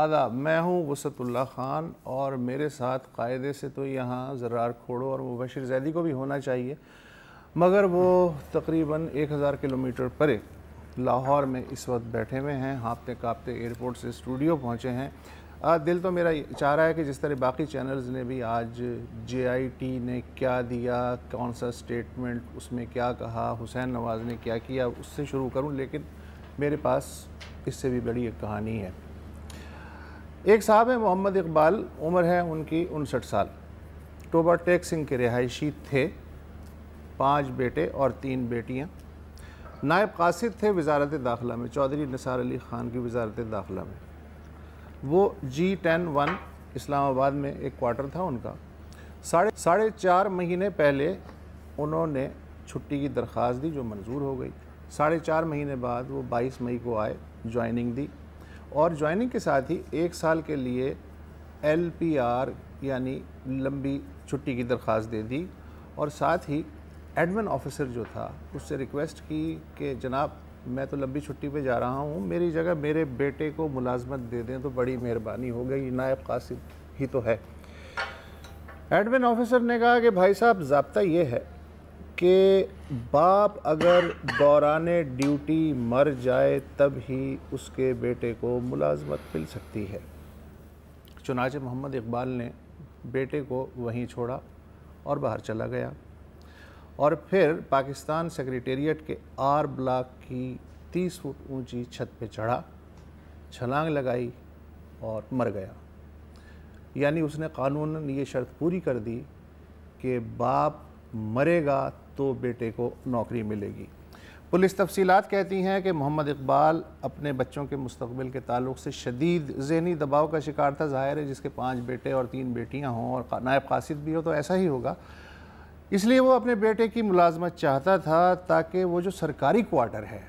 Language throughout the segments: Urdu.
آداب، میں ہوں وسعت اللہ خان اور میرے ساتھ قاعدے سے تو یہاں زرار کھوڑو اور مبشر زیدی کو بھی ہونا چاہیے، مگر وہ تقریباً 1000 کلومیٹر پرے لاہور میں اس وقت بیٹھے ہوئے ہیں، ہانپتے کانپتے ایئرپورٹ سے اسٹوڈیو پہنچے ہیں۔ دل تو میرا چاہ رہا ہے کہ جس طرح باقی چینلز نے بھی آج JIT نے کیا دیا، کون سا سٹیٹمنٹ، اس میں کیا کہا، حسین نواز نے کیا کیا، اس سے شروع کروں، لیکن میرے پاس اس سے بھی بڑی ایک کہانی ہے۔ ایک صاحب ہیں محمد اقبال، عمر ہے ان کی 59 سال، ٹوبہ ٹیک سنگھ کے رہائشی تھے، 5 بیٹے اور 3 بیٹیاں۔ نائب قاصد تھے وزارت داخلہ میں، چودھری نثار علی خان کی وزارت داخلہ میں۔ وہ G10-1 اسلام آباد میں ایک کوارٹر تھا ان کا۔ 4.5 مہینے پہلے انہوں نے چھٹی کی درخواست دی جو منظور ہو گئی۔ 4.5 مہینے بعد وہ 22 مئی کو آئے، جوائننگ دی، اور جوائننگ کے ساتھ ہی 1 سال کے لیے LPR یعنی لمبی چھٹی کی درخواست دے دی، اور ساتھ ہی ایڈمن آفیسر جو تھا اس سے ریکویسٹ کی کہ جناب میں تو لمبی چھٹی پہ جا رہا ہوں، میری جگہ میرے بیٹے کو ملازمت دے دیں تو بڑی مہربانی ہو گئی، نائب قاصد ہی تو ہے۔ ایڈمن آفیسر نے کہا کہ بھائی صاحب ضابطہ یہ ہے کہ باپ اگر دوران ڈیوٹی مر جائے تب ہی اس کے بیٹے کو ملازمت مل سکتی ہے۔ چنانچہ محمد اقبال نے بیٹے کو وہیں چھوڑا اور باہر چلا گیا، اور پھر پاکستان سیکریٹریٹ کے R بلاک کی 30 فٹ اونچی چھت پہ چڑھا، چھلانگ لگائی اور مر گیا۔ یعنی اس نے قانوناً یہ شرط پوری کر دی کہ باپ مرے گا تو بیٹے کو نوکری ملے گی۔ پولیس تفصیلات کہتی ہیں کہ محمد اقبال اپنے بچوں کے مستقبل کے تعلق سے شدید ذہنی دباؤ کا شکار تھا۔ ظاہر ہے جس کے 5 بیٹے اور 3 بیٹیاں ہوں اور نائب قاصد بھی ہو تو ایسا ہی ہوگا، اس لیے وہ اپنے بیٹے کی ملازمت چاہتا تھا تاکہ وہ جو سرکاری کوارٹر ہے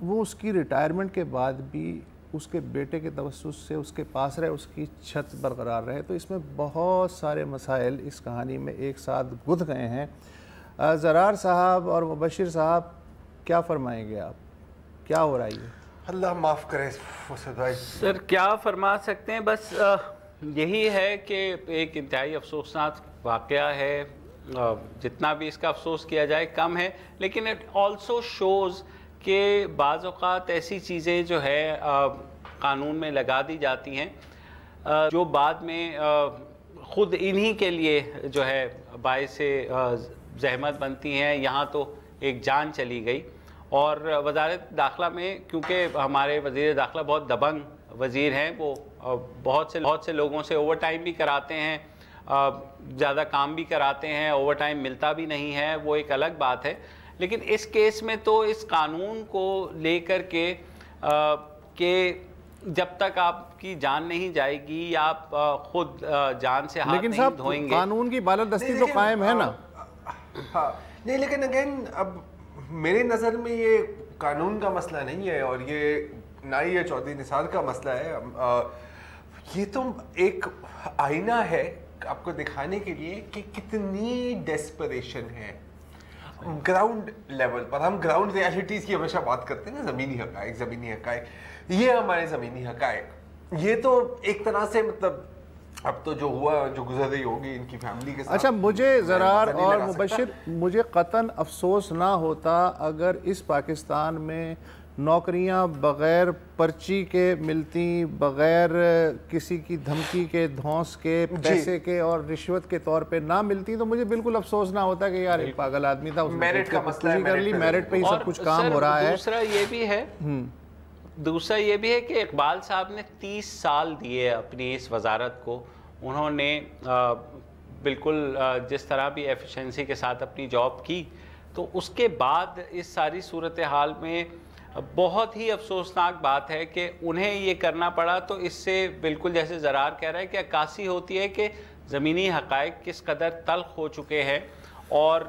وہ اس کی ریٹائرمنٹ کے بعد بھی اس کے بیٹے کے توسط سے اس کے پاس رہے، اس کی چھت برقرار رہے۔ تو اس میں بہت سارے مسائل اس کہانی میں ایک ساتھ گدھ گئے ہیں۔ زرار صاحب اور مبشر صاحب کیا فرمائیں گے آپ؟ کیا ہو رہا ہے یہ؟ اللہ معاف کرے بھائی۔ سر کیا فرما سکتے ہیں، بس یہی ہے کہ ایک انتہائی افسوسناک واقعہ ہے، جتنا بھی اس کا افسوس کیا جائے کم ہے، لیکن اٹ آلسو شوز کہ بعض اوقات ایسی چیزیں جو ہے قانون میں لگا دی جاتی ہیں جو بعد میں خود انہی کے لیے جو ہے باعث زحمت بنتی ہیں۔ یہاں تو ایک جان چلی گئی، اور وزارت داخلہ میں کیونکہ ہمارے وزیر داخلہ بہت دبنگ وزیر ہیں، وہ بہت سے لوگوں سے اوور ٹائم بھی کراتے ہیں، زیادہ کام بھی کراتے ہیں، اوور ٹائم ملتا بھی نہیں ہے، وہ ایک الگ بات ہے۔ لیکن اس کیس میں تو اس قانون کو لے کر کے کہ جب تک آپ کی جان نہیں جائے گی یا آپ خود جان سے ہاتھ نہیں دھوئیں گے، لیکن قانون کی بالادستی تو قائم ہے نا۔ ہاں نہیں، لیکن اگین اب میرے نظر میں یہ قانون کا مسئلہ نہیں ہے، اور یہ نہ ہی یہ چودھری نثار کا مسئلہ ہے، یہ تو ایک آئینہ ہے آپ کو دکھانے کے لیے کہ کتنی ڈیسپریشن ہے گراؤنڈ لیول پر۔ ہم گراؤنڈ ریالٹیز کی ہمیشہ بات کرتے ہیں نا، زمینی حقائق، یہ ہمارے زمینی حقائق، یہ تو ایک طرح سے مطلب اب تو جو ہوا، جو گزر رہی ہوگی ان کی فیملی کے ساتھ۔ اچھا، مجھے زرار اور مبشر، مجھے قطعاً افسوس نہ ہوتا اگر اس پاکستان میں نوکریاں بغیر پرچی کے ملتی، بغیر کسی کی دھمکی کے، دھونس کے، پیسے کے اور رشوت کے طور پہ نہ ملتی، تو مجھے بالکل افسوس نہ ہوتا کہ یار ایک پاگل آدمی تھا، اس نے میرٹ کا مسئلہ ہے، کر لی، میرٹ پہ ہی سب کچھ کام ہو رہا ہے۔ دوسرا یہ بھی ہے کہ اقبال صاحب نے 30 سال دیے اپنی اس وزارت کو، انہوں نے بالکل جس طرح بھی ایفیشنسی کے ساتھ اپنی جاب کی، تو اس کے بعد اس ساری صورتحال میں بہت ہی افسوسناک بات ہے کہ انہیں یہ کرنا پڑا۔ تو اس سے بالکل جیسے زرار کہہ رہا ہے کہ عکاسی ہوتی ہے کہ زمینی حقائق کس قدر تلخ ہو چکے ہیں، اور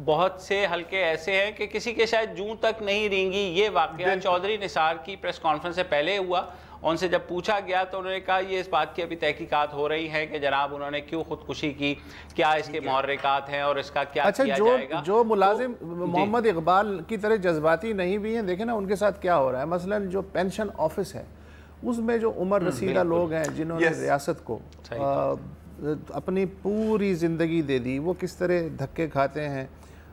بہت سے حلقے ایسے ہیں کہ کسی کے شاید جوں تک نہیں رینگی۔ یہ واقعہ چودھری نثار کی پریس کانفرنس سے پہلے ہوا، ان سے جب پوچھا گیا تو انہوں نے کہا یہ اس بات کی ابھی تحقیقات ہو رہی ہیں کہ جناب انہوں نے کیوں خودکشی کی، کیا اس کے محرکات ہیں اور اس کا کیا کیا جائے گا۔ جو ملازم محمد اقبال کی طرح جذباتی نہیں بھی ہیں، دیکھیں نا ان کے ساتھ کیا ہو رہا ہے۔ مثلا جو پینشن آفس ہے اس میں جو عمر رسیدہ لوگ ہیں جنہوں نے ریاست کو اپنی پوری زندگی دے دی، وہ کس طرح دھکے کھاتے ہیں،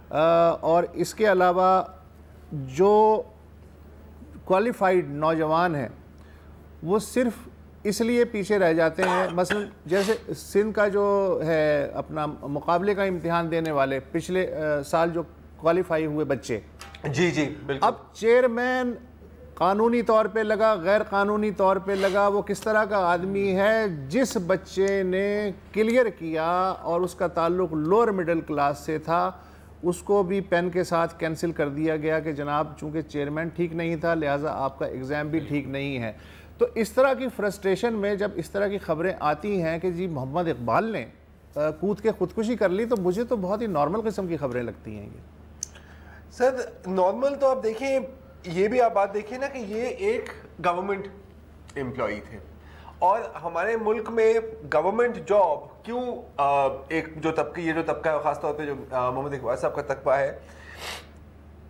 اور اس کے علاوہ جو کوالیفائڈ نوجوان ہیں وہ صرف اس لیے پیچھے رہ جاتے ہیں. مثلا جیسے سندھ کا جو ہے اپنا مقابلے کا امتحان دینے والے پچھلے سال جو کوالیفائی ہوئے بچے، جی بالکل، اب چیئرمین قانونی طور پہ لگا، غیر قانونی طور پہ لگا، وہ کس طرح کا آدمی ہے؟ جس بچے نے کلیئر کیا اور اس کا تعلق لوور مڈل کلاس سے تھا، اس کو بھی پین کے ساتھ کینسل کر دیا گیا کہ جناب چونکہ چیئرمین ٹھیک نہیں تھا لہٰذا آپ کا ایگزام بھی ٹھیک نہیں ہے. تو اس طرح کی فرسٹریشن میں جب اس طرح کی خبریں آتی ہیں کہ جی محمد اقبال نے کود کے خودکشی کر لی، تو مجھے تو بہت ہی نارمل قسم کی خبریں لگتی ہیں. یہ سر نارمل تو آپ دیکھیں، یہ بھی آپ بات دیکھیں نا کہ یہ ایک گورنمنٹ امپلائی تھے، اور ہمارے ملک میں گورنمنٹ جاب کیوں ایک جو طبقہ، یہ جو طبقہ ہے خاص طور پہ جو محمد اقبال صاحب کا طبقہ ہے،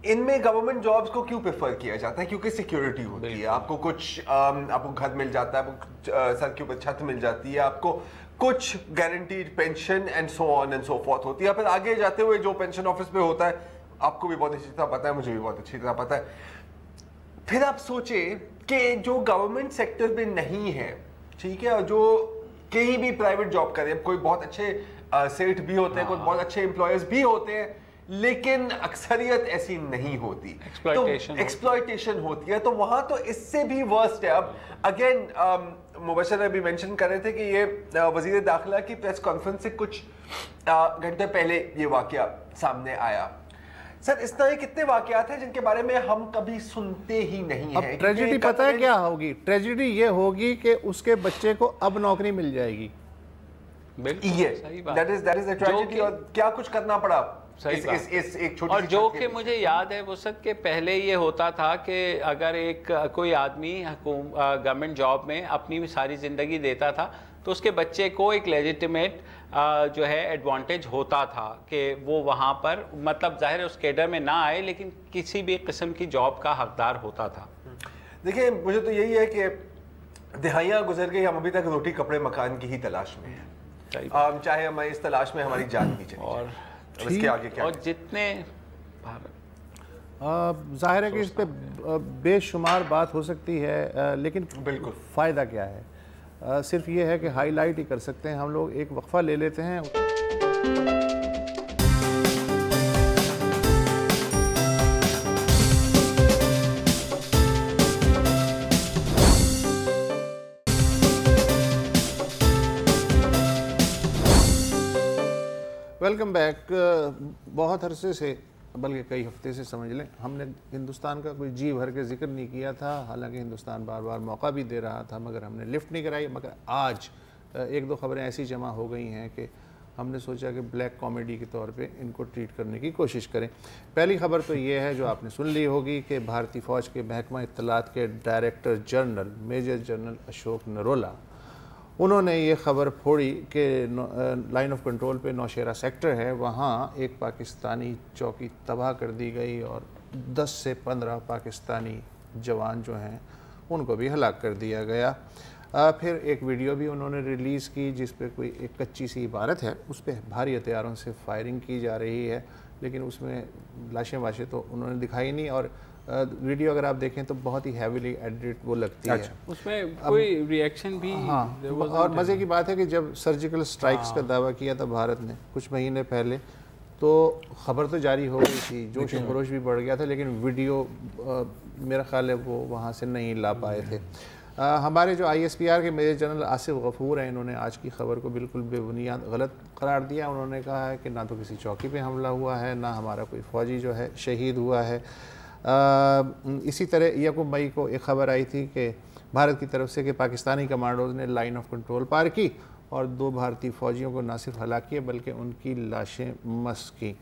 ان میں گورنمنٹ جابز کو کیوں پریفر کیا جاتا ہے؟ کیونکہ سیکیورٹی ہوتی ہے، آپ کو کچھ آپ کو گھر مل جاتا ہے، آپ کو سر کے اوپر چھت مل جاتی ہے، آپ کو کچھ guaranteed pension and so on and so forth ہوتی ہے. پھر آگے جاتے ہوئے جو پینشن آفس پہ ہوتا ہے، آپ کو بھی بہت اچھی طرح پتہ ہے، مجھے بھی بہت اچھی طرح پتہ ہے. پھر آپ سوچیں کہ جو گورنمنٹ سیکٹر میں نہیں ہے، ٹھیک ہے، اور جو کہیں بھی پرائیویٹ جاب کریں، کوئی بہت اچھے سیٹ بھی ہوتے ہیں، کوئی بہت اچھے امپلائرز بھی ہوتے ہیں، لیکن اکثریت ایسی نہیں ہوتی، تو ایکسپلائٹیشن ہوتی ہے. تو وہاں تو اس سے بھی ورسٹ ہے. اب اگین مبشر ابھی مینشن کر رہے تھے کہ یہ وزیر داخلہ کی پریس کانفرنس سے کچھ گھنٹے پہلے یہ واقعہ سامنے آیا. سر اس طرح کتنے واقعات ہیں جن کے بارے میں ہم کبھی سنتے ہی نہیں ہیں. اب ٹریجڈی پتہ ہے کیا ہوگی؟ ٹریجڈی یہ ہوگی کہ اس کے بچے کو اب نوکری مل جائے گی. That is a tragedy. اور کیا کچھ کرنا پڑا. اور جو کہ مجھے یاد ہے وسعت کے پہلے یہ ہوتا تھا کہ اگر ایک کوئی آدمی گورنمنٹ جاب میں اپنی ساری زندگی دیتا تھا تو اس کے بچے کو ایک لیجیٹیمیٹ جو ہے ایڈوانٹیج ہوتا تھا کہ وہ وہاں پر مطلب ظاہر ہے اس کیڈر میں نہ آئے لیکن کسی بھی قسم کی جاب کا حقدار ہوتا تھا. دیکھیں مجھے تو یہی ہے کہ دہائیاں گزر گئی، ہم ابھی تک روٹی کپڑے مکان کی ہی تلاش میں ہیں، چاہے ہمیں اس تلاش میں ہماری جان بھی چلی جائے. اس کے آگے کیا؟ اور جتنے ظاہر ہے کہ اس پہ بے شمار بات ہو سکتی ہے، لیکن بالکل فائدہ کیا ہے؟ صرف یہ ہے کہ ہائی لائٹ ہی کر سکتے ہیں. ہم لوگ ایک وقفہ لے لیتے ہیں. Welcome back. بہت عرصے سے، بلکہ کئی ہفتے سے سمجھ لیں، ہم نے ہندوستان کا کوئی جی بھر کے ذکر نہیں کیا تھا، حالانکہ ہندوستان بار بار موقع بھی دے رہا تھا، مگر ہم نے لفٹ نہیں کرائی. مگر آج ایک دو خبریں ایسی جمع ہو گئی ہیں کہ ہم نے سوچا کہ بلیک کامیڈی کے طور پہ ان کو ٹریٹ کرنے کی کوشش کریں. پہلی خبر تو یہ ہے جو آپ نے سن لی ہوگی کہ بھارتی فوج کے محکمہ اطلاعات کے director general major general Ashok Narula, انہوں نے یہ خبر پھوڑی کہ لائن آف کنٹرول پہ نوشیرہ سیکٹر ہے، وہاں ایک پاکستانی چوکی تباہ کر دی گئی اور 10 سے 15 پاکستانی جوان جو ہیں ان کو بھی ہلاک کر دیا گیا. پھر ایک ویڈیو بھی انہوں نے ریلیز کی جس پہ کوئی ایک کچی سی عبارت ہے، اس پہ بھاری ہتھیاروں سے فائرنگ کی جا رہی ہے، لیکن اس میں لاشیں واشیں تو انہوں نے دکھائی نہیں. اور ویڈیو اگر آپ دیکھیں تو بہت ہی ہیویلی ایڈیٹ وہ لگتی ہے. اس میں کوئی ری ایکشن بھی. ہاں، اور مزے کی بات ہے کہ جب سرجیکل سٹرائکس کا دعویٰ کیا تھا بھارت نے کچھ مہینے پہلے تو خبر تو جاری ہو گئی تھی، جوش و خروش بھی بڑھ گیا تھا، لیکن ویڈیو میرا خیال ہے وہ وہاں سے نہیں لا پائے تھے. ہمارے جو آئی ایس پی آر کے میجر جنرل آصف غفور ہیں، انہوں نے آج کی خبر کو بالکل بے بنیاد غلط قرار دیا. انہوں نے کہا ہے کہ نہ تو کسی چوکی پہ حملہ ہوا ہے، نہ ہمارا کوئی فوجی جو ہے شہید ہوا ہے. اسی طرح 1 مئی کو ایک خبر آئی تھی کہ بھارت کی طرف سے کہ پاکستانی کمانڈوز نے لائن آف کنٹرول پار کی اور 2 بھارتی فوجیوں کو نہ صرف ہلاک کیا بلکہ ان کی لاشیں مسح کی،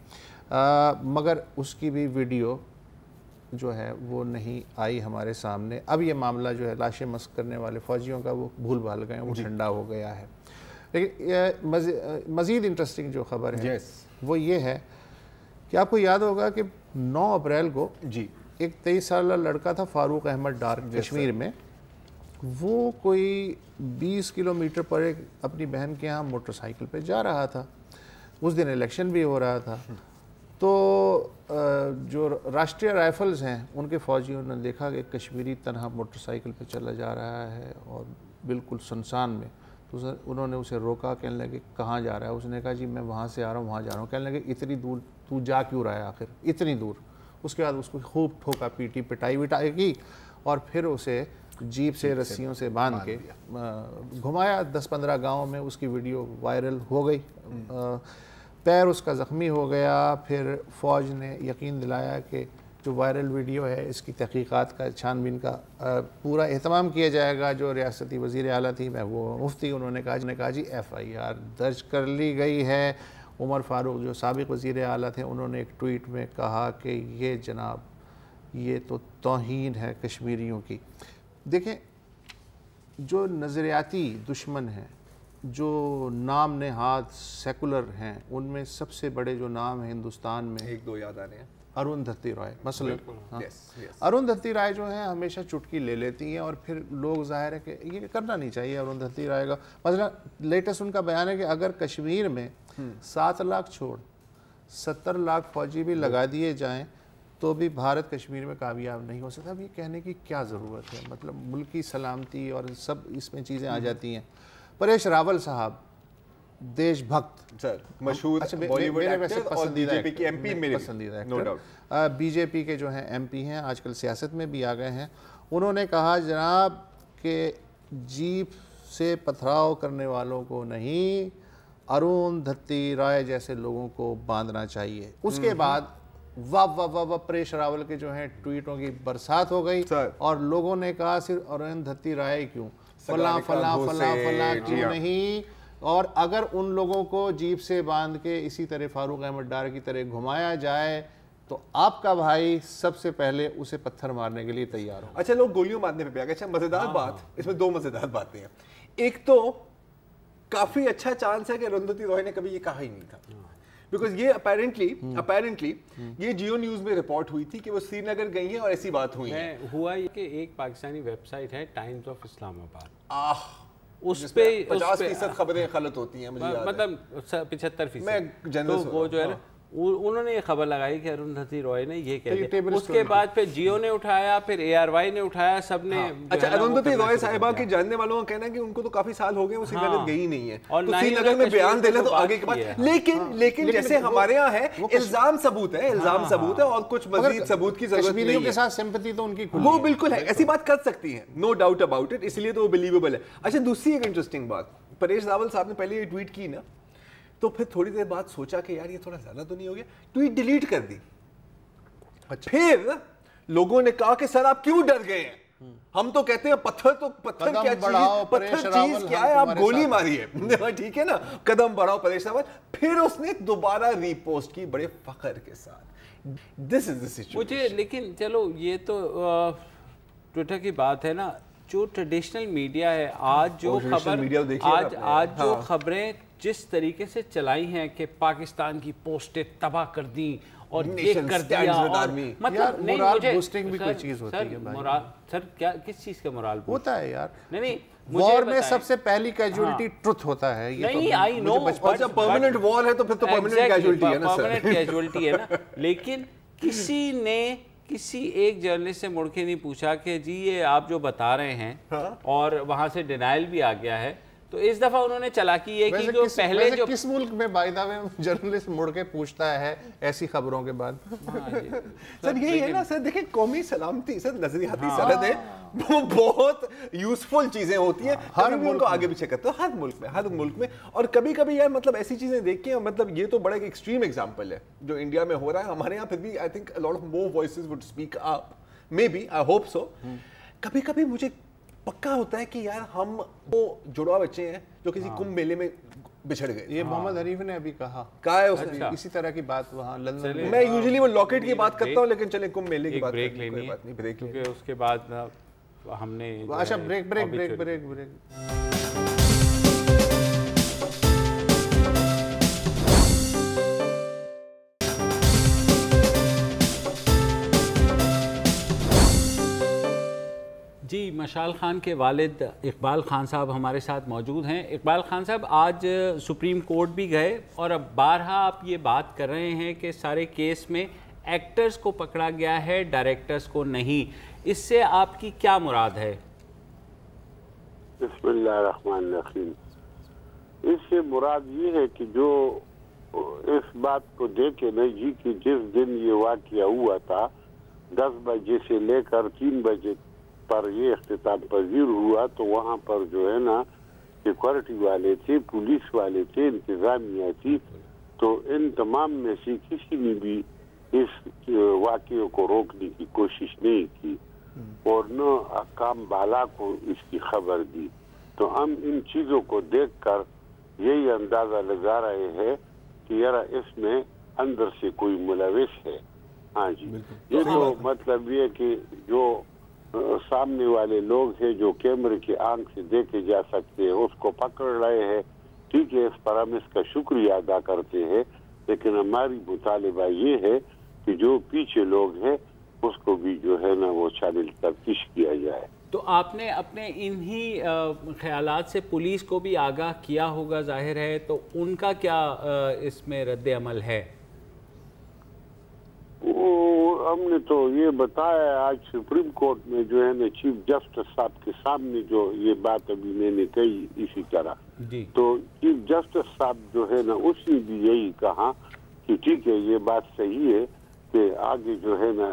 مگر اس کی بھی ویڈیو جو ہے وہ نہیں آئی ہمارے سامنے. اب یہ معاملہ جو ہے لاشیں مسح کرنے والے فوجیوں کا وہ بھول بھال گئے، وہ ٹھنڈا ہو گیا ہے. لیکن مزید انٹرسٹنگ جو خبر ہے وہ یہ ہے کہ آپ کو یاد ہوگا کہ 9 اپریل کو ایک 23 سالہ لڑکا تھا فاروق احمد ڈار کشمیر میں، وہ کوئی 20 کلومیٹر پر ایک اپنی بہن کے ہاں موٹر سائیکل پہ جا رہا تھا. اس دن الیکشن بھی ہو رہا تھا. تو جو راشٹریہ رائفلز ہیں ان کے فوجیوں نے دیکھا کہ کشمیری تنہا موٹر سائیکل پہ چلا جا رہا ہے اور بالکل سنسان میں. تو انہوں نے اسے روکا, کہنے لگے کہاں جا رہا ہے؟ اس نے کہا جی میں وہاں سے آ رہا ہوں, وہاں جا رہا ہوں. کہنے لگے اتنی دور تو جا کیوں رہا ہے آخر اتنی دور؟ اس کے بعد اس کو خوب ٹھوکا پیٹی پٹائی وٹائی کی اور پھر اسے جیپ سے رسیوں سے باندھ کے گھمایا 10-15 گاؤں میں. اس کی ویڈیو وائرل ہو گئی. پیر اس کا زخمی ہو گیا. پھر فوج نے یقین دلایا کہ جو وائرل ویڈیو ہے اس کی تحقیقات کا چھان بین کا پورا اہتمام کیا جائے گا. جو ریاستی وزیر اعلیٰ تھی محبوبہ مفتی, انہوں نے کہا جی FIR درج کر لی گئی ہے. عمر فاروق جو سابق وزیر اعلیٰ تھے, انہوں نے ایک ٹویٹ میں کہا کہ یہ جناب یہ تو توہین ہے کشمیریوں کی. دیکھیں جو نظریاتی دشمن ہیں, جو نام نہاد سیکولر ہیں, ان میں سب سے بڑے جو نام ہیں ہندوستان میں, 1-2 یاد آ رہے ہیں. اروندھتی رائے مثلا. اروندھتی رائے جو ہیں ہمیشہ چٹکی لے لیتی ہیں اور پھر لوگ ظاہر ہے کہ یہ کرنا نہیں چاہیے اروندھتی رائے کا. مثلا لیٹسٹ ان کا بیان ہے کہ اگر کشمیر میں 7 لاکھ چھوڑ 70 لاکھ فوجی بھی لگا دیے جائیں تو بھی بھارت کشمیر میں کامیاب نہیں ہو سکتا. اب یہ کہنے کی کیا ضرورت ہے؟ مطلب ملکی سلامتی اور سب اس میں چیزیں آ جاتی ہیں. پریش راول صاحب دیش بھکت, سر مشہور بالی ووڈ ایکٹر اور BJP کے MP, میرے پسندیدہ ایکٹر, BJP کے جو ہیں MP ہیں, آج کل سیاست میں بھی آ گئے ہیں. انہوں نے کہا جناب کہ جیپ سے پتھراؤ کرنے والوں کو نہیں, اروندھتی رائے جیسے لوگوں کو باندھنا چاہیے. اس کے بعد واہ پریش راول کے جو ہیں ٹویٹوں کی برسات ہو گئی اور لوگوں نے کہا صرف اروندھتی رائے کیوں, فلاں کیوں نہیں. اور اگر ان لوگوں کو جیپ سے باندھ کے اسی طرح فاروق احمد ڈار کی طرح گھمایا جائے تو آپ کا بھائی سب سے پہلے اسے پتھر مارنے کے لیے تیار ہو. اچھا لوگ گولیوں مارنے پہ آ گئے. اچھا مزیدار بات, اس میں 2 مزیدار باتیں ہیں. ایک تو کافی اچھا چانس ہے کہ اروندھتی رائے نے کبھی یہ کہا ہی نہیں تھا, بیکاز یہ اپیرنٹلی یہ جیو نیوز میں رپورٹ ہوئی تھی کہ وہ سری نگر گئی ہیں اور ایسی بات ہوئی ہے. ہوا یہ کہ ایک پاکستانی ویب سائٹ ہے ٹائمز آف اسلام آباد, اس پہ 50% خبریں غلط ہوتی ہیں, مجھے مطلب 75%. تو وہ جو ہے نا انہوں نے یہ خبر لگائی کہ اروندھتی رائے نے یہ کہہ دیا. اس کے بعد پھر جیو نے اٹھایا, پھر ARY نے اٹھایا, سب نے. اچھا اروندھتی رائے صاحبہ کے جاننے والوں کا کہنا ہے کہ ان کو تو کافی سال ہو گئے وہ سری نگر گئی نہیں ہے, تو سری نگر میں بیان دے لیں تو آگے کے بعد. لیکن جیسے ہمارے ہاں ہے الزام ثبوت ہے اور کچھ مزید ثبوت کی ضرورت نہیں ہے. کشمیریوں کے ساتھ سمپتی تو ان کی وہ بالکل ہے, ایسی بات کر سکتی ہیں, نو ڈاؤٹ اباؤٹ اٹ, اس لیے تو وہ بلیویبل ہے. اچھا دوسری ایک انٹرسٹنگ بات, پریش راول صاحب نے پہلے یہ ٹویٹ کی نا, تو پھر تھوڑی دیر بعد سوچا کہ یار یہ تھوڑا زیادہ تو نہیں ہو گیا, ٹویٹ ڈیلیٹ کر دی. پھر لوگوں نے کہا کہ سر آپ کیوں ڈر گئے ہیں, ہم تو کہتے ہیں پتھر چیز کیا ہے, آپ گولی ماری ہے, ٹھیک ہے نا, قدم بڑھاؤ پریش راول. پھر اس نے دوبارہ ری پوسٹ کی بڑے فخر کے ساتھ. دس از دی سچویشن. مجھے لیکن چلو یہ تو ٹویٹر کی بات ہے نا, جو ٹریڈیشنل میڈیا ہے آج جو خبریں جس طریقے سے چلائی ہیں کہ پاکستان کی پوسٹیں تباہ کر دیں اور یہ کر دیا, مطلب مورال بوسٹنگ بھی کوئی چیز ہوتی ہے بھائی. سر کیا کس چیز کا مورال ہوتا ہے یار؟ نہیں وار میں سب سے پہلی کیجوالٹی ٹروتھ ہوتا ہے. نہیں آئی نو, جب پرماننٹ وار ہے تو پھر تو پرماننٹ کیجوالٹی ہے نا, پرماننٹ کیجوالٹی ہے نا. لیکن کسی نے کسی ایک جرنلسٹ سے مڑ کے نہیں پوچھا کہ جی یہ آپ جو بتا رہے ہیں, اور وہاں سے ڈینائل بھی آ گیا ہے. تو اس دفعہ انہوں نے چلاکی یہ کی جو پہلے جو کس ملک میں بائی میں جرنلسٹ مڑ کے پوچھتا ہے ایسی خبروں کے بعد. سر یہی ہے نا سر, دیکھیں قومی سلامتی سر نظریاتی سرحد ہے, وہ بہت یوزفل چیزیں ہوتی ہیں, ہر ملک کو آگے پیچھے کرتے ہیں, ہر ملک میں. اور کبھی کبھی یار مطلب ایسی چیزیں دیکھ کے, مطلب یہ تو بڑا ایک ایکسٹریم ایگزامپل ہے جو انڈیا میں ہو رہا ہے. ہمارے یہاں پھر بھی I think lot of more voices would speak up, maybe, I hope so. کبھی کبھی مجھے پکا ہوتا ہے کہ یار ہم وہ جڑوا بچے ہیں جو کسی کمبھ میلے میں بچھڑ گئے. یہ محمد حریف نے ابھی کہا ہے اس نے اسی طرح کی بات وہاں لندن میں. میں یوزلی وہ لاکٹ کی بات کرتا ہوں, لیکن چلیں کمبھ میلے کی بات بریک لینی ہے کیونکہ اس کے بعد ہم نے. اچھا بریک. جی مشال خان کے والد اقبال خان صاحب ہمارے ساتھ موجود ہیں۔ اقبال خان صاحب، آج سپریم کورٹ بھی گئے اور اب بارہا آپ یہ بات کر رہے ہیں کہ سارے کیس میں ایکٹرز کو پکڑا گیا ہے، ڈائریکٹرز کو نہیں، اس سے آپ کی کیا مراد ہے؟ بسم اللہ الرحمن الرحیم۔ اس سے مراد یہ ہے کہ جو اس بات کو دیکھے نہیں جی کہ جس دن یہ واقعہ ہوا تھا 10 بجے سے لے کر 3 بجے پر یہ اختتام پذیر ہوا، تو وہاں پر جو ہے نا سیکورٹی والے تھے، پولیس والے تھے، انتظامیہ تھی، تو ان تمام میں سے کسی نے بھی اس واقعے کو روکنے کی کوشش نہیں کی اور نہ حکام بالا کو اس کی خبر دی۔ تو ہم ان چیزوں کو دیکھ کر یہی اندازہ لگا رہے ہیں کہ یار اس میں اندر سے کوئی ملوث ہے۔ ہاں جی، یہ تو مطلب یہ کہ جو سامنے والے لوگ ہیں جو کیمرے کی آنکھ سے دیکھے جا سکتے ہیں اس کو پکڑ رہے ہیں، ٹھیک ہے، اس پر ہم اس کا شکریہ ادا کرتے ہیں، لیکن ہماری مطالبہ یہ ہے کہ جو پیچھے لوگ ہیں اس کو بھی جو ہے نا وہ شامل تفتیش کیا جائے۔ تو آپ نے اپنے انہی خیالات سے پولیس کو بھی آگاہ کیا ہوگا ظاہر ہے، تو ان کا کیا اس میں رد عمل ہے؟ ہم نے تو یہ بتایا آج سپریم کورٹ میں جو ہے نا چیف جسٹس صاحب کے سامنے جو یہ بات ابھی میں نے کہی اسی طرح، تو چیف جسٹس صاحب جو ہے نا اس نے بھی یہی کہا کہ ٹھیک ہے یہ بات صحیح ہے کہ آگے جو ہے نا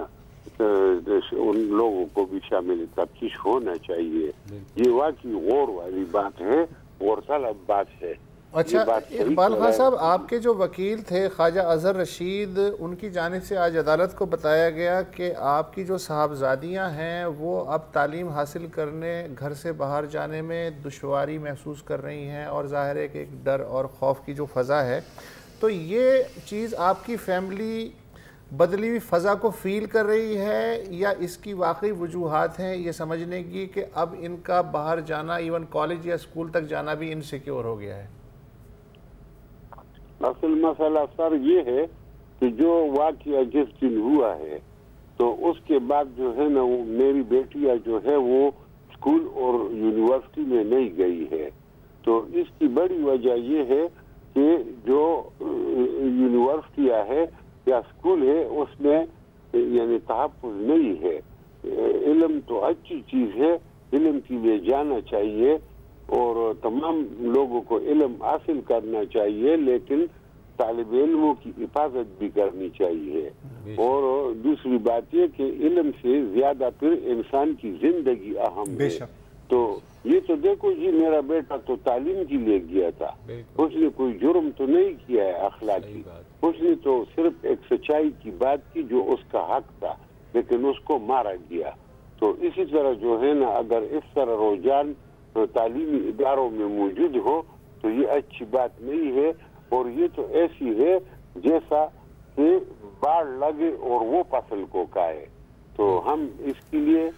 ان لوگوں کو بھی شامل تفتیش ہونا چاہیے۔ یہ واقعی غور والی بات ہے، غور طلب بات ہے۔ اچھا اقبال خان صاحب، آپ کے جو وکیل تھے خواجہ اظہر رشید، ان کی جانب سے آج عدالت کو بتایا گیا کہ آپ کی جو صاحبزادیاں ہیں وہ اب تعلیم حاصل کرنے گھر سے باہر جانے میں دشواری محسوس کر رہی ہیں، اور ظاہر ہے کہ ایک ڈر اور خوف کی جو فضا ہے، تو یہ چیز آپ کی فیملی بدلی ہوئی فضا کو فیل کر رہی ہے یا اس کی واقعی وجوہات ہیں یہ سمجھنے کی کہ اب ان کا باہر جانا ایون کالج یا اسکول تک جانا بھی انسیکیور ہو گیا ہے؟ اصل مسئلہ سر یہ ہے کہ جو واقعہ جس دن ہوا ہے تو اس کے بعد جو ہے نا میری بیٹیاں جو ہے وہ اسکول اور یونیورسٹی میں نہیں گئی ہے، تو اس کی بڑی وجہ یہ ہے کہ جو یونیورسٹیاں ہے یا اسکول ہے اس میں یعنی تحفظ نہیں ہے۔ علم تو اچھی چیز ہے، علم کے لیے جانا چاہیے اور تمام لوگوں کو علم حاصل کرنا چاہیے، لیکن طالب علموں کی حفاظت بھی کرنی چاہیے۔ اور دوسری بات یہ کہ علم سے زیادہ پھر انسان کی زندگی اہم ہے۔ تو یہ تو دیکھو جی، میرا بیٹا تو تعلیم کے لیے گیا تھا، اس نے کوئی جرم تو نہیں کیا ہے اخلاقی، اس نے تو صرف ایک سچائی کی بات کی جو اس کا حق تھا، لیکن اس کو مارا گیا۔ تو اسی طرح جو ہے نا اگر اس طرح رجحان تعلیمی اداروں میں موجود ہو تو یہ اچھی بات نہیں ہے، اور یہ تو ایسی ہے جیسا کہ باڑ لگے اور وہ فصل کو کھائے۔ تو ہم اس کے لیے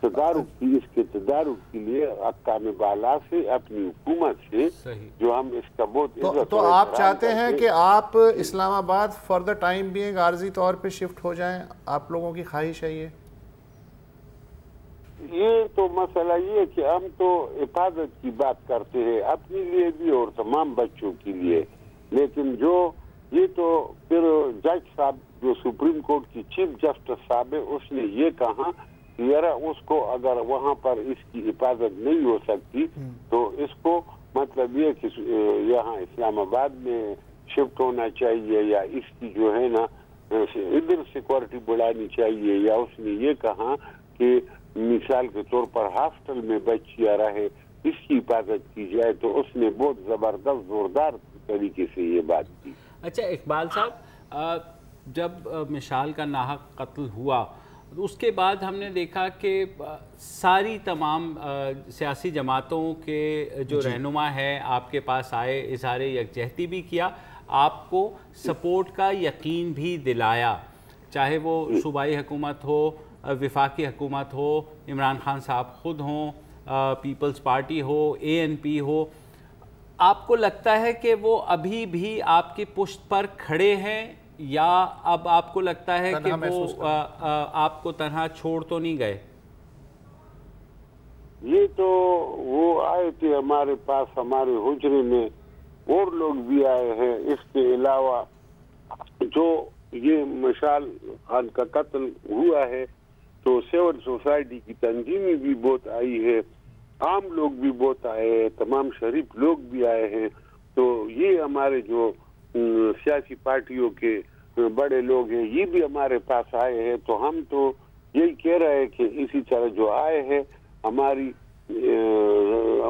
اس کے تدارک کے لیے حکام بالا سے، اپنی حکومت سے جو ہم اس کا بہت تو آپ چاہتے ہیں کہ آپ اسلام آباد فار دا ٹائم بینگ عارضی طور پہ شفٹ ہو جائیں؟ آپ لوگوں کی خواہش ہے یہ تو مسئلہ یہ ہے کہ ہم تو حفاظت کی بات کرتے ہیں اپنے لیے بھی اور تمام بچوں کے لیے، لیکن جو یہ تو پھر جج صاحب جو سپریم کورٹ کی چیف جسٹس صاحب ہے اس نے یہ کہا کہ یار اس کو اگر وہاں پر اس کی حفاظت نہیں ہو سکتی تو اس کو مطلب یہ کہ یہاں اسلام آباد میں شفٹ ہونا چاہیے، یا اس کی جو ہے نا ادھر سیکورٹی بڑھانی چاہیے، یا اس نے یہ کہا کہ مثال کے طور پر ہاسٹل میں بچیاں رہے اس کی حفاظت کی جائے، تو اس نے بہت زبردست زوردار طریقے سے یہ بات کی۔ اچھا اقبال صاحب، جب مشال کا ناحق قتل ہوا اس کے بعد ہم نے دیکھا کہ ساری تمام سیاسی جماعتوں کے جو رہنما ہیں آپ کے پاس آئے، اظہار یکجہتی بھی کیا، آپ کو سپورٹ کا یقین بھی دلایا، چاہے وہ صوبائی حکومت ہو، وفاقی حکومت ہو، عمران خان صاحب خود ہوں، پیپلز پارٹی ہو، ANP ہو۔ آپ کو لگتا ہے کہ وہ ابھی بھی آپ کی پشت پر کھڑے ہیں، یا اب آپ کو لگتا ہے کہ وہ آپ کو تنہا چھوڑ تو نہیں گئے؟ یہ تو وہ آئے تھے ہمارے پاس ہمارے حجرے میں، اور لوگ بھی آئے ہیں. اس کے علاوہ جو یہ مشال خان کا قتل ہوا ہے تو سول سوسائٹی کی تنظیمیں بھی بہت آئی ہے، عام لوگ بھی بہت آئے ہیں، تمام شریف لوگ بھی آئے ہیں. تو یہ ہمارے جو سیاسی پارٹیوں کے بڑے لوگ ہیں یہ بھی ہمارے پاس آئے ہیں. تو ہم تو یہی کہہ رہے ہیں کہ اسی طرح جو آئے ہیں ہماری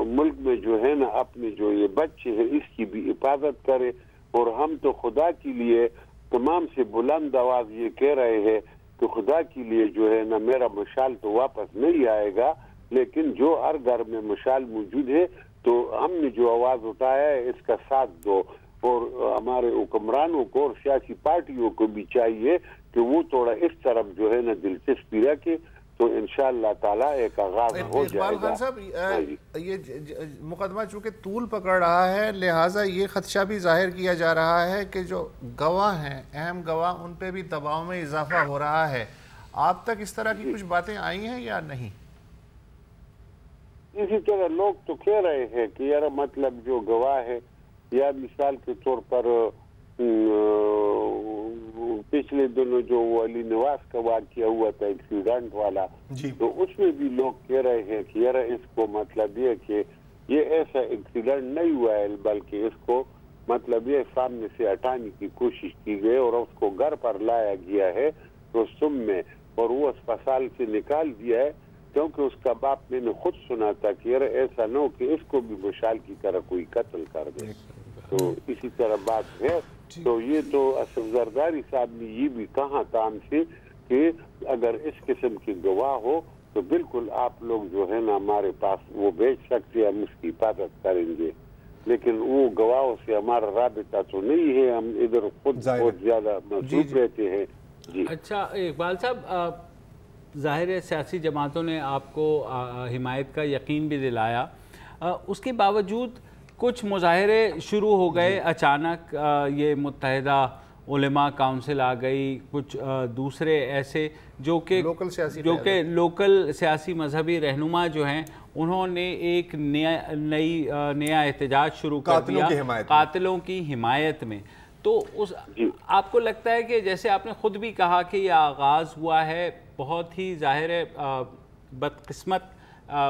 ملک میں جو ہے نا اپنے جو یہ بچے ہیں اس کی بھی حفاظت کرے. اور ہم تو خدا کے لیے تمام سے بلند آواز یہ کہہ رہے ہیں کہ خدا کے لیے جو ہے نا میرا مشال تو واپس نہیں آئے گا، لیکن جو ہر گھر میں مشال موجود ہے تو ہم نے جو آواز اٹھایا ہے اس کا ساتھ دو. اور ہمارے حکمرانوں کو اور سیاسی پارٹیوں کو بھی چاہیے کہ وہ تھوڑا اس طرف جو ہے نا دلچسپی رکھے تو انشاءاللہ تعالیٰ ایک آغاز ہو جائے گا. اقبال خان صاحب، یہ مقدمہ چونکہ طول پکڑ رہا ہے لہٰذا یہ خدشہ بھی ظاہر کیا جا رہا ہے کہ جو گواہ ہیں، اہم گواہ، ان پہ بھی دباؤ میں اضافہ ہو رہا ہے. آپ تک اس طرح کی کچھ باتیں آئی ہیں یا نہیں؟ اسی طرح لوگ تو کہہ رہے ہیں کہ یار مطلب جو گواہ ہے، یا مثال کے طور پر پچھلے دنوں جو وہ علی نواز کا واقعہ ہوا تھا ایکسیڈنٹ والا، تو اس میں بھی لوگ کہہ رہے ہیں کہ یار اس کو مطلب یہ کہ یہ ایسا ایکسیڈنٹ نہیں ہوا ہے بلکہ اس کو مطلب یہ سامنے سے ہٹانے کی کوشش کی گئی اور اس کو گھر پر لایا گیا ہے رستم میں اور وہ اسپتال سے نکال دیا ہے. کیونکہ اس کا باپ میں نے خود سنا تھا کہ یار ایسا نہ ہو کہ اس کو بھی مشال کی طرح کوئی قتل کر دے. تو اسی طرح بات ہے. تو یہ تو اسد زرداری صاحب نے یہ بھی کہا تھا ہم سے کہ اگر اس قسم کی گواہ ہو تو بالکل آپ لوگ جو ہے نا ہمارے پاس وہ بھیج سکتے ہیں، ہم اس کی حفاظت کریں گے. لیکن وہ گواہوں سے ہمارا رابطہ تو نہیں ہے، ہم ادھر خود بہت زیادہ مصروف رہتے ہیں. جی اچھا اقبال صاحب، ظاہر ہے سیاسی جماعتوں نے آپ کو حمایت کا یقین بھی دلایا، اس کے باوجود کچھ مظاہرے شروع ہو گئے اچانک. یہ متحدہ علماء کاؤنسل آ گئی، کچھ دوسرے ایسے جو کہ لوکل سیاسی مذہبی رہنما جو ہیں انہوں نے ایک نیا احتجاج شروع کر دیا قاتلوں کی حمایت میں. تو آپ کو لگتا ہے کہ جیسے آپ نے خود بھی کہا کہ یہ آغاز ہوا ہے بہت ہی ظاہر بدقسمت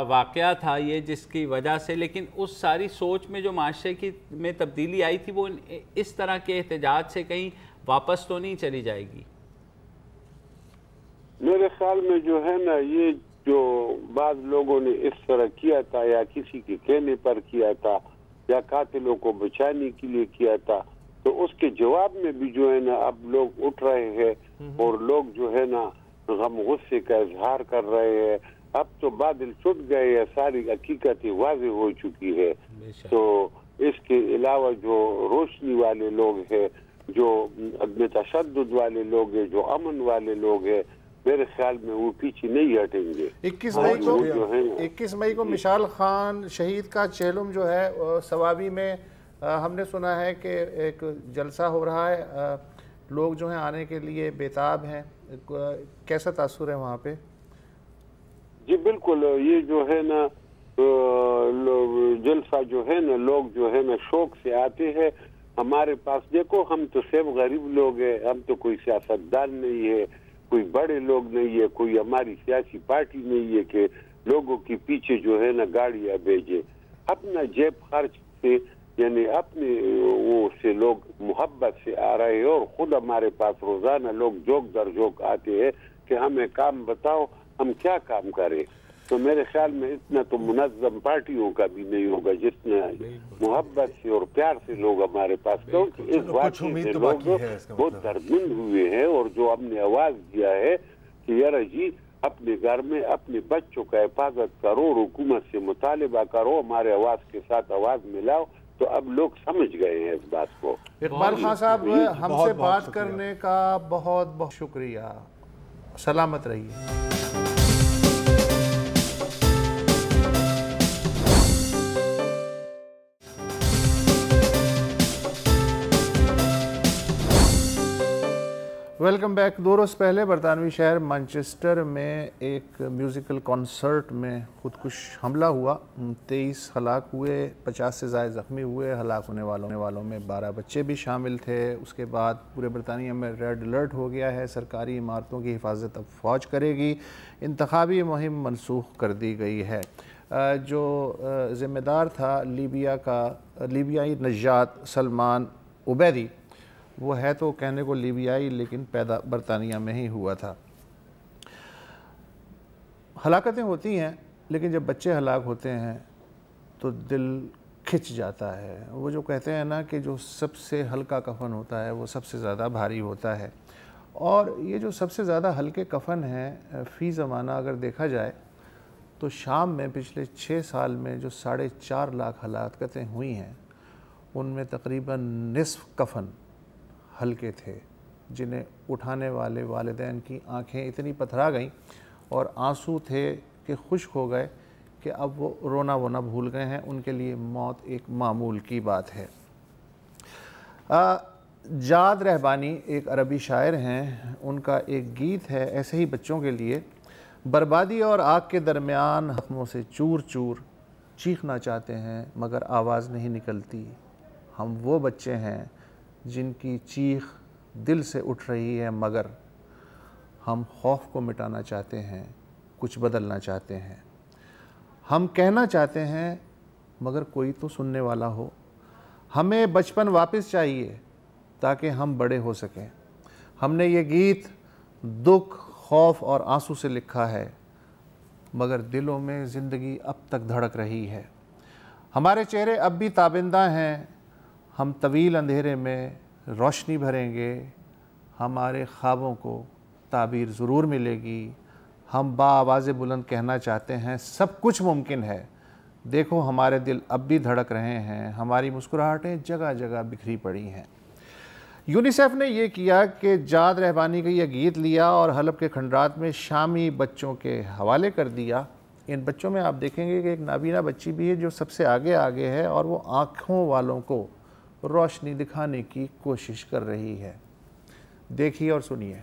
واقعہ تھا یہ جس کی وجہ سے، لیکن اس ساری سوچ میں جو معاشرے کی میں تبدیلی آئی تھی وہ اس طرح کے احتجاج سے کہیں واپس تو نہیں چلی جائے گی؟ میرے خیال میں جو ہے نا یہ جو بعض لوگوں نے اس طرح کیا تھا یا کسی کے کہنے پر کیا تھا یا قاتلوں کو بچانے کے لیے کیا تھا، تو اس کے جواب میں بھی جو ہے نا اب لوگ اٹھ رہے ہیں اور لوگ جو ہے نا غم غصے کا اظہار کر رہے ہیں. اب تو بادل چھٹ گئے ہیں، ساری حقیقتیں واضح ہو چکی ہے. تو اس کے علاوہ جو روشنی والے لوگ ہیں، جو عدم تشدد والے لوگ ہیں، جو امن والے لوگ ہیں، میرے خیال میں وہ پیچھے نہیں ہٹیں گے. 21 مئی کو مشال خان شہید کا چہلم جو ہے ثوابی میں ہم نے سنا ہے کہ ایک جلسہ ہو رہا ہے، لوگ جو ہیں آنے کے لیے بیتاب ہیں. کیسا تاثر ہے وہاں پہ؟ جی بالکل، یہ جو ہے نا جلسہ جو ہے نا لوگ جو ہے نا شوق سے آتے ہیں ہمارے پاس. دیکھو ہم تو صرف غریب لوگ ہیں، ہم تو کوئی سیاستدان نہیں ہے، کوئی بڑے لوگ نہیں ہے، کوئی ہماری سیاسی پارٹی نہیں ہے کہ لوگوں کے پیچھے جو ہے نا گاڑیاں بھیجے. اپنا جیب خرچ سے یعنی اپنے وہ سے لوگ محبت سے آ رہے ہیں اور خود ہمارے پاس روزانہ لوگ جوک در جوک آتے ہیں کہ ہمیں کام بتاؤ، ہم کیا کام کریں. تو میرے خیال میں اتنا تو منظم پارٹیوں کا بھی نہیں ہوگا جتنا محبت سے اور پیار سے لوگ ہمارے پاس، کیونکہ اس واقعے سے لوگ بہت دردمند ہوئے ہیں. اور جو ہم نے آواز دیا ہے کہ یار جی اپنے گھر میں اپنے بچوں کا حفاظت کرو، حکومت سے مطالبہ کرو، ہمارے آواز کے ساتھ آواز ملاؤ، تو اب لوگ سمجھ گئے ہیں اس بات کو. اقبال خان صاحب ہم سے بات کرنے کا بہت بہت شکریہ. سلامت رہیے. Welcome back. 2 روز پہلے برطانوی شہر مانچسٹر میں ایک میوزیکل کانسرٹ میں خودکش حملہ ہوا. 23 ہلاک ہوئے, 50 سے زائد زخمی ہوئے. ہلاک ہونے والوں میں 12 بچے بھی شامل تھے. اس کے بعد پورے برطانیہ میں ریڈ الرٹ ہو گیا ہے. سرکاری عمارتوں کی حفاظت اب فوج کرے گی. انتخابی مہم منسوخ کر دی گئی ہے. جو ذمہ دار تھا لیبیائی نژاد سلمان عبیدی, وہ ہے تو کہنے کو لیبیائی لیکن پیدا برطانیہ میں ہی ہوا تھا. ہلاکتیں ہوتی ہیں لیکن جب بچے ہلاک ہوتے ہیں تو دل کھچ جاتا ہے. وہ جو کہتے ہیں نا کہ جو سب سے ہلکا کفن ہوتا ہے وہ سب سے زیادہ بھاری ہوتا ہے. اور یہ جو سب سے زیادہ ہلکے کفن ہیں فی زمانہ اگر دیکھا جائے تو شام میں پچھلے 6 سال میں جو 4.5 لاکھ ہلاکتیں ہوئی ہیں ان میں تقریباً نصف کفن ہلکے تھے, جنہیں اٹھانے والے والدین کی آنکھیں اتنی پتھرا گئیں اور آنسو تھے کہ خشک ہو گئے کہ اب وہ رونا وونا بھول گئے ہیں. ان کے لیے موت ایک معمول کی بات ہے. جاد رہبانی ایک عربی شاعر ہیں. ان کا ایک گیت ہے ایسے ہی بچوں کے لیے. بربادی اور آگ کے درمیان زخموں سے چور چور چیخنا چاہتے ہیں مگر آواز نہیں نکلتی. ہم وہ بچے ہیں جن کی چیخ دل سے اٹھ رہی ہے مگر ہم خوف کو مٹانا چاہتے ہیں, کچھ بدلنا چاہتے ہیں. ہم کہنا چاہتے ہیں مگر کوئی تو سننے والا ہو. ہمیں بچپن واپس چاہیے تاکہ ہم بڑے ہو سکیں. ہم نے یہ گیت دکھ, خوف اور آنسو سے لکھا ہے مگر دلوں میں زندگی اب تک دھڑک رہی ہے. ہمارے چہرے اب بھی تابندہ ہیں. ہم طویل اندھیرے میں روشنی بھریں گے. ہمارے خوابوں کو تعبیر ضرور ملے گی. ہم بآواز بلند کہنا چاہتے ہیں سب کچھ ممکن ہے. دیکھو ہمارے دل اب بھی دھڑک رہے ہیں. ہماری مسکراہٹیں جگہ جگہ بکھری پڑی ہیں. یونیسیف نے یہ کیا کہ جاد رہبانی کا یہ گیت لیا اور حلب کے کھنڈرات میں شامی بچوں کے حوالے کر دیا. ان بچوں میں آپ دیکھیں گے کہ ایک نابینا بچی بھی ہے جو سب سے آگے ہے اور وہ آنکھوں والوں کو روشنی دکھانے کی کوشش کر رہی ہے. دیکھیے اور سنیے.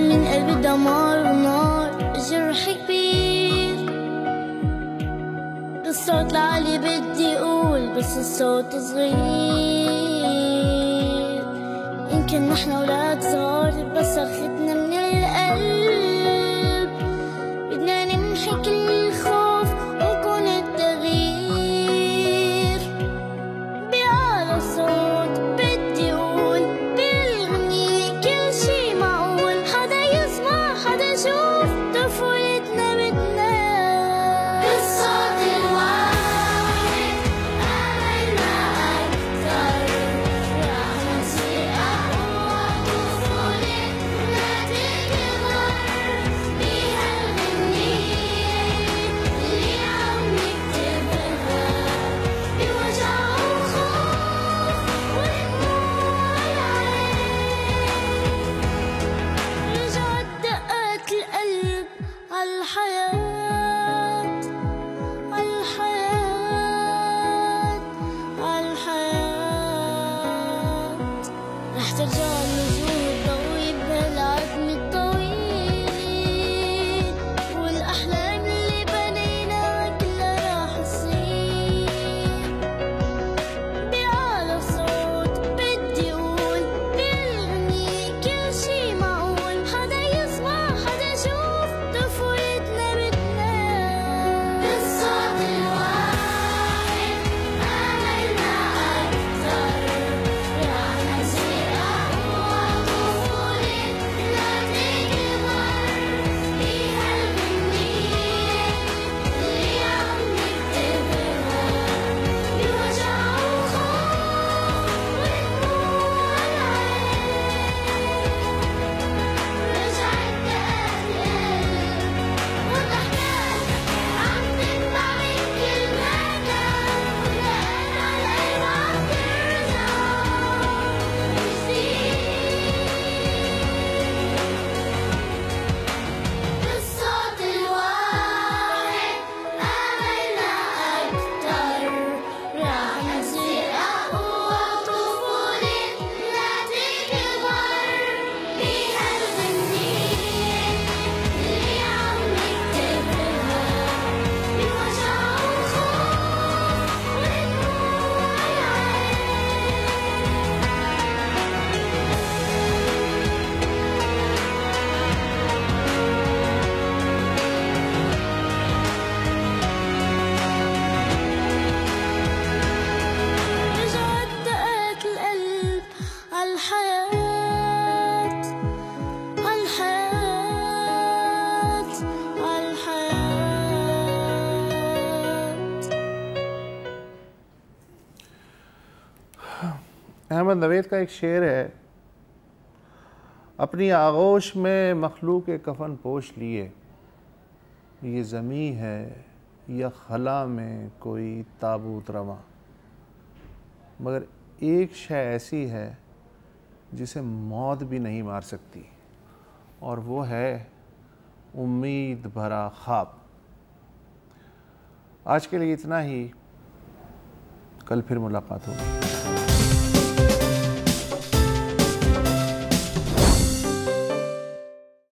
من قلبي دمار ونار جرح كبير. بالصوت العالي بدي اقول بس الصوت صغير. يمكن نحن اولاد صغار بس اخذتنا من القلب. بدنا نمحي كل الخوف ونكون التغيير. بأعلى صوت بدي اقول بالغنية كل شي معقول. حدا يسمع حدا يشوف طفولتنا بدنا بالصوت الواحد. آمنا أكثر رح نصير أقوى. طفولتنا تكبر احمد نوید کا ایک شعر ہے، اپنی آغوش میں مخلوق کفن پوش لیے، یہ زمیں ہے یا خلا میں کوئی تابوت رواں، مگر ایک شے ایسی ہے جسے موت بھی نہیں مار سکتی، اور وہ ہے امید بھرا خواب۔ آج کے لیے اتنا ہی، کل پھر ملاقات ہوگی۔